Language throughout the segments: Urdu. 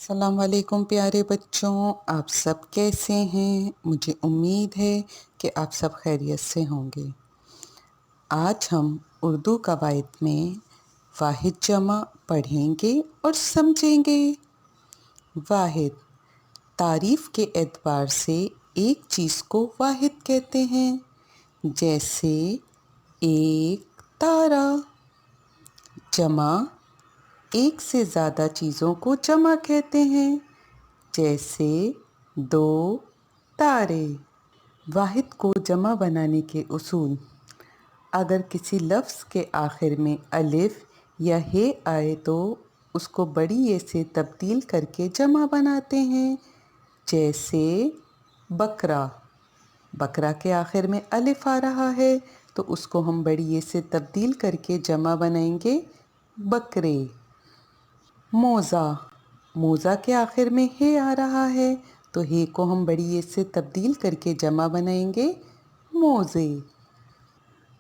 السلام علیکم پیارے بچوں، آپ سب کیسے ہیں؟ مجھے امید ہے کہ آپ سب خیریت سے ہوں گے۔ آج ہم اردو قواعد میں واحد جمع پڑھیں گے اور سمجھیں گے۔ واحد، تعریف کے اعتبار سے ایک چیز کو واحد کہتے ہیں، جیسے ایک تارا۔ جمع، ایک سے زیادہ چیزوں کو جمع کہتے ہیں، جیسے دو تارے۔ واحد کو جمع بنانے کے اصول: اگر کسی لفظ کے آخر میں الف یا ہے آئے تو اس کو بڑی یہ سے تبدیل کر کے جمع بناتے ہیں، جیسے بکرا۔ بکرا کے آخر میں الف آ رہا ہے تو اس کو ہم بڑی یہ سے تبدیل کر کے جمع بنائیں گے بکرے۔ موزہ، موزہ کے آخر میں ہے آ رہا ہے تو ہے کو ہم بڑی یہ سے تبدیل کر کے جمع بنائیں گے موزے۔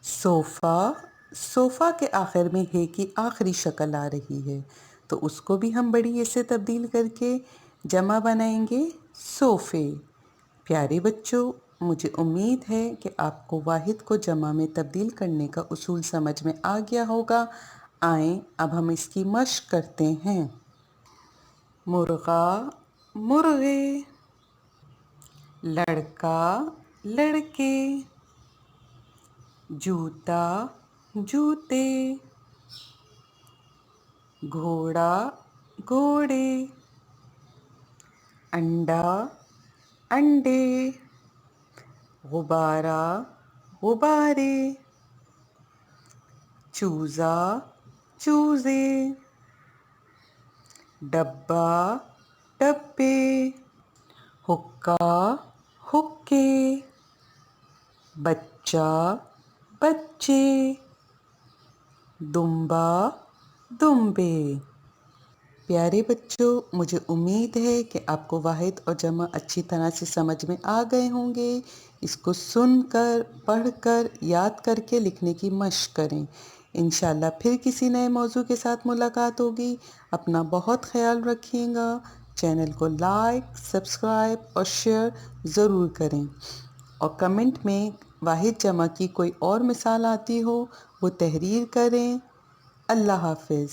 صوفہ، صوفہ کے آخر میں ہے کی آخری شکل آ رہی ہے تو اس کو بھی ہم بڑی یہ سے تبدیل کر کے جمع بنائیں گے صوفے۔ پیارے بچوں، مجھے امید ہے کہ آپ کو واحد کو جمع میں تبدیل کرنے کا اصول سمجھ میں آ گیا ہوگا۔ آئیں اب ہم اس کی مشق کرتے ہیں۔ مرغا، مرغے۔ لڑکا، لڑکے۔ جوتا، جوتے۔ گھوڑا، گھوڑے۔ انڈا، انڈے۔ غبارہ، غبارے۔ چوزا، چوزے۔ ڈبہ، ڈبے۔ حقہ، حقے۔ بچہ، بچے۔ دمبا، دمبے۔ پیارے بچوں، مجھے امید ہے کہ آپ کو واحد اور جمع اچھی طرح سے سمجھ میں آ گئے ہوں گے۔ اس کو سن کر، پڑھ کر، یاد کر کے لکھنے کی مشق کریں۔ انشاءاللہ پھر کسی نئے موضوع کے ساتھ ملاقات ہوگی۔ اپنا بہت خیال رکھیے گا۔ چینل کو لائک، سبسکرائب اور شیئر ضرور کریں، اور کمنٹ میں واحد جمع کی کوئی اور مثال آتی ہو وہ تحریر کریں۔ اللہ حافظ۔